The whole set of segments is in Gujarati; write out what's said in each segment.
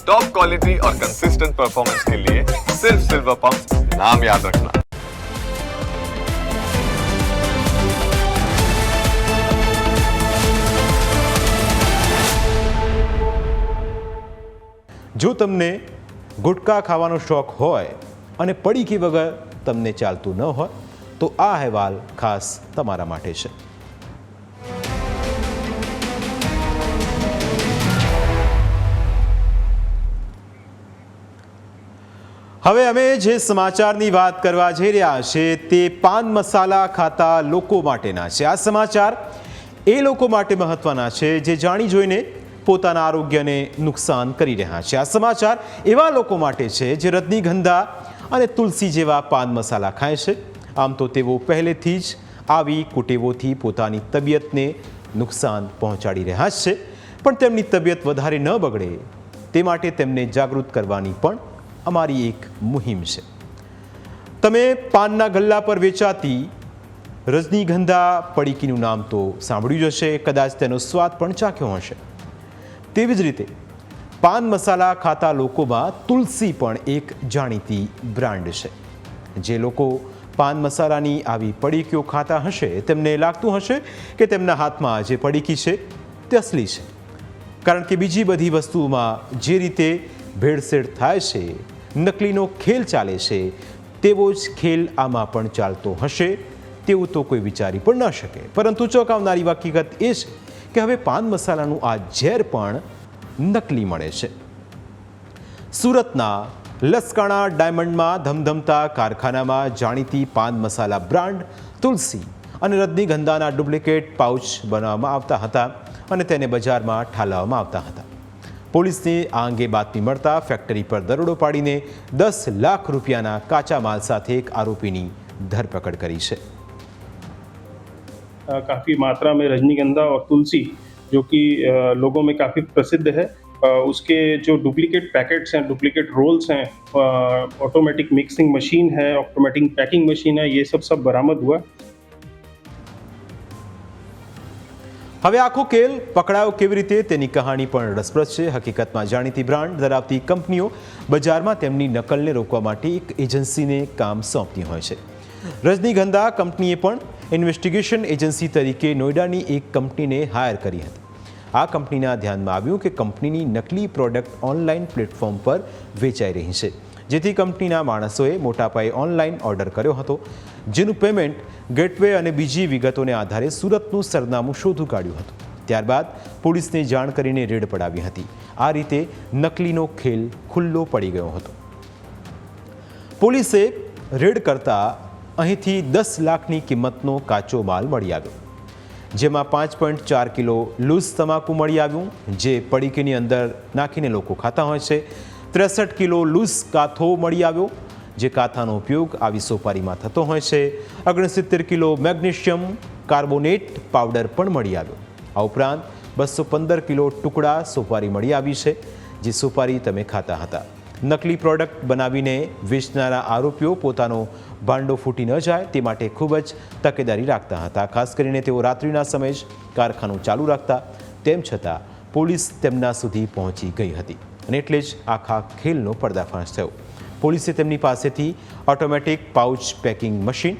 टॉप क्वालिटी और कंसिस्टेंट परफॉर्मेंस के लिए सिर्फ सिल्वर पंप नाम याद रखना। જો તમને ગુટકા ખાવાનો શોખ હોય અને પડીકી વગર તમને ચાલતું ન હોય તો આ અહેવાલ ખાસ તમારા માટે છે। હવે અમે જે સમાચારની વાત કરવા જઈ રહ્યા છે તે પાન મસાલા ખાતા લોકો માટેના છે। આ સમાચાર એ લોકો માટે મહત્વના છે જે જાણી જોઈને પોતાના આરોગ્યને નુકસાન કરી રહ્યા છે। આ સમાચાર એવા લોકો માટે છે જે રજનીગંધા અને તુલસી જેવા પાન મસાલા ખાય છે। આમ તો તેઓ પહેલેથી જ આવી કુટેવોથી પોતાની તબિયતને નુકસાન પહોંચાડી રહ્યા છે, પણ તેમની તબિયત વધારે ન બગડે તે માટે તેમને જાગૃત કરવાની પણ અમારી એક મુહિમ છે। તમે પાનના ગલ્લા પર વેચાતી રજનીગંધા પડીકીનું નામ તો સાંભળ્યું જ હશે, કદાચ તેનો સ્વાદ પણ ચાખ્યો હશે। તેવી જ રીતે પાન મસાલા ખાતા લોકોમાં તુલસી પણ એક જાણીતી બ્રાન્ડ છે। જે લોકો પાન મસાલાની આવી પડીકીઓ ખાતા હશે તેમને લાગતું હશે કે તેમના હાથમાં જે પડીકી છે તે અસલી છે, કારણ કે બીજી બધી વસ્તુઓમાં જે રીતે ભેળસેળ થાય છે, નકલીનો ખેલ ચાલે છે, તેવો જ ખેલ આમાં પણ ચાલતો હશે તેવું તો કોઈ વિચારી પણ ન શકે। પરંતુ ચોંકાવનારી હકીકત એ છે કે હવે પાન મસાલાનું આ ઝેર પણ નકલી મળે છે। સુરતના લસકાણા ડાયમંડમાં ધમધમતા કારખાનામાં જાણીતી પાન મસાલા બ્રાન્ડ તુલસી અને રજનીગંધાના ડુપ્લિકેટ પાઉચ બનાવવામાં આવતા હતા અને તેને બજારમાં ઠાલવવામાં આવતા હતા। પોલીસને આ અંગે બાતમી મળતા ફેક્ટરી પર દરોડો પાડીને 10 લાખ રૂપિયાના કાચા માલ સાથે એક આરોપીની ધરપકડ કરી છે। काफ़ी मात्रा में रजनीगंधा और तुलसी जो कि लोगों में काफ़ी प्रसिद्ध है, उसके जो डुप्लीकेट पैकेट्स हैं, डुप्लीकेट रोल्स हैं, ऑटोमेटिक मिक्सिंग मशीन है, ऑटोमेटिक पैकिंग मशीन है, ये सब बरामद हुआ। હવે આખો ખેલ પકડાયો કેવી રીતે તેની કહાણી પણ રસપ્રદ છે। હકીકતમાં જાણીતી બ્રાન્ડ ધરાવતી કંપનીઓ બજારમાં તેમની નકલને રોકવા માટે એક એજન્સીને કામ સોંપતી હોય છે। રજનીગંધા કંપનીએ પણ ઇન્વેસ્ટિગેશન એજન્સી તરીકે નોઈડાની એક કંપનીને હાયર કરી હતી। આ કંપનીના ધ્યાનમાં આવ્યું કે કંપનીની નકલી પ્રોડક્ટ ઓનલાઈન પ્લેટફોર્મ પર વેચાઈ રહી છે, જેથી કંપનીના માણસોએ મોટા પાયે ઓનલાઈન ઓર્ડર કર્યો હતો, જેનું પેમેન્ટ ગેટવે અને બીજી વિગતોને આધારે સુરતનું સરનામું શોધું કાઢ્યું હતું। ત્યારબાદ પોલીસને જાણ કરીને રેડ પડાવી હતી। આ રીતે નકલીનો ખેલ ખુલ્લો પડી ગયો હતો। પોલીસે રેડ કરતા અહીંથી 10 લાખની કિંમતનો કાચો માલ મળી આવ્યો, જેમાં 5.4 કિલો લૂઝ તમાકુ મળી આવ્યું, જે પડીકીની અંદર નાખીને લોકો ખાતા હોય છે। 63 કિલો લૂઝ કાથો મળી આવ્યો, જે કાથાનો ઉપયોગ આવી સોપારીમાં થતો હોય છે। 69 કિલો મેગ્નેશિયમ કાર્બોનેટ પાવડર પણ મળી આવ્યો। આ ઉપરાંત 215 કિલો ટુકડા સોપારી મળી આવી છે, જે સોપારી તમે ખાતા હતા। નકલી પ્રોડક્ટ બનાવીને વેચનારા આરોપીઓ પોતાનો ભાંડો ફૂટી ન જાય તે માટે ખૂબ જ તકેદારી રાખતા હતા। ખાસ કરીને તેઓ રાત્રિના સમયે જ કારખાનું ચાલુ રાખતા। તેમ છતાં પોલીસ તેમના સુધી પહોંચી ગઈ હતી અને એટલે જ આખા ખેલનો પર્દાફાશ થયો। પોલીસે તેમની પાસેથી ઓટોમેટિક પાઉચ પેકિંગ મશીન,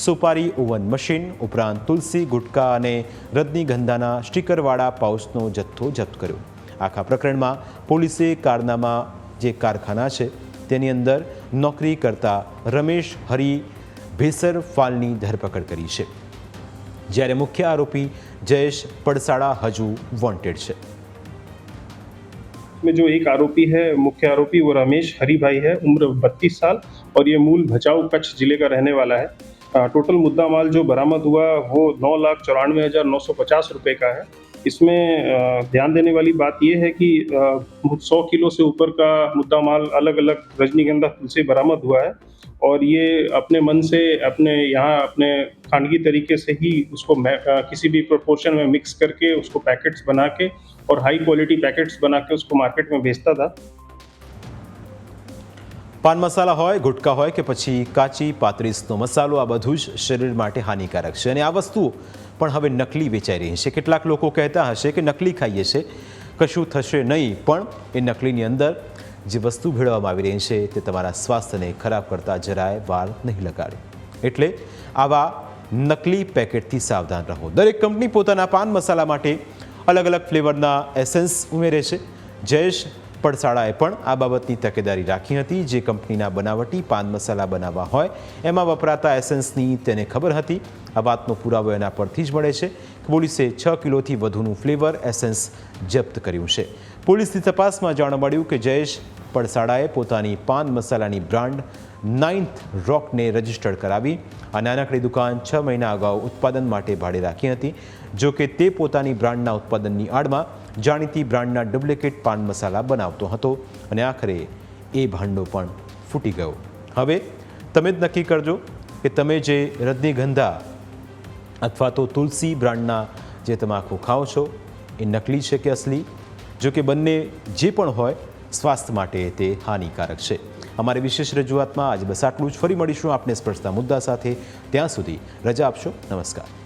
સોપારી ઓવન મશીન ઉપરાંત તુલસી, ગુટકા અને રજનીગંધાના સ્ટીકરવાળા પાઉચનો જથ્થો જપ્ત કર્યો। આખા પ્રકરણમાં પોલીસે કારનામા જે કારખાના છે તેની અંદર નોકરી કરતા રમેશ હરી ભેસરફાલની ધરપકડ કરી છે, જ્યારે મુખ્ય આરોપી જયેશ પડસાડા હજુ વોન્ટેડ છે। में जो एक आरोपी है, मुख्य आरोपी, वो रमेश हरी भाई है, उम्र 32 साल और ये मूल भचाऊ कच्छ जिले का रहने वाला है। टोटल मुद्दा माल जो बरामद हुआ वो 9,94,950 रुपये का है। इसमें ध्यान देने वाली बात ये है कि 100 किलो से ऊपर का मुद्दा माल अलग अलग रजनीगंधा तुलसी बरामद हुआ है और ये अपने मन से अपने यहाँ अपने खानगी तरीके से ही उसको किसी भी प्रोपोर्शन में मिक्स करके उसको पैकेट्स बना के और हाई क्वालिटी पैकेट्स बना के उसको मार्केट में बेचता था। પાન મસાલા હોય, ગુટકા હોય કે પછી કાચી પાત્રીસનો મસાલો, આ બધું જ શરીર માટે હાનિકારક છે અને આ વસ્તુઓ પણ હવે નકલી વેચાઈ રહી છે। કેટલાક લોકો કહેતા હશે કે નકલી ખાઈએ છે કશું થશે નહીં, પણ એ નકલીની અંદર જે વસ્તુ ભેળવવામાં આવી રહી છે તે તમારા સ્વાસ્થ્યને ખરાબ કરતા જરાય વાર નહીં લગાડે. એટલે આવા નકલી પેકેટથી સાવધાન રહો. દરેક કંપની પોતાના પાન મસાલા માટે અલગ અલગ ફ્લેવરના એસેન્સ ઉમેરે છે. જયેશ પડસાળાએ પણ આ બાબતની તકેદારી રાખી હતી. જે કંપનીના બનાવટી પાન મસાલા બનાવવા હોય એમાં વપરાતા એસેન્સની તેને ખબર હતી. આ વાતનો પુરાવો એના પરથી જ મળે છે. પોલીસે 6 કિલોથી વધુનું ફ્લેવર એસેન્સ જપ્ત કર્યું છે. પોલીસની તપાસમાં જાણવા મળ્યું કે જયેશ પડસાળાએ પોતાની પાન મસાલાની બ્રાન્ડ 9th રોકને રજીસ્ટર્ડ કરાવી આ નાનકડી દુકાન 6 મહિના અગાઉ ઉત્પાદન માટે ભાડે રાખી હતી. જો કે તે પોતાની બ્રાન્ડના ઉત્પાદનની આડમાં જાણીતી બ્રાન્ડના ડુપ્લિકેટ પાન મસાલા બનાવતો હતો અને આખરે એ ભાંડો પણ ફૂટી ગયો. હવે તમે જ નક્કી કરજો કે તમે જે રજનીગંધા અથવા તો તુલસી બ્રાન્ડના જે તમાકુ ખાઓ છો એ નકલી છે કે અસલી. જો કે બંને જે પણ હોય સ્વાસ્થ્ય માટે તે હાનિકારક છે. અમારી વિશેષ રજૂઆતમાં આજે બસ આટલું જ. ફરી મળીશું આપને સ્પર્શતા મુદ્દા સાથે. ત્યાં સુધી રજા આપશો. નમસ્કાર.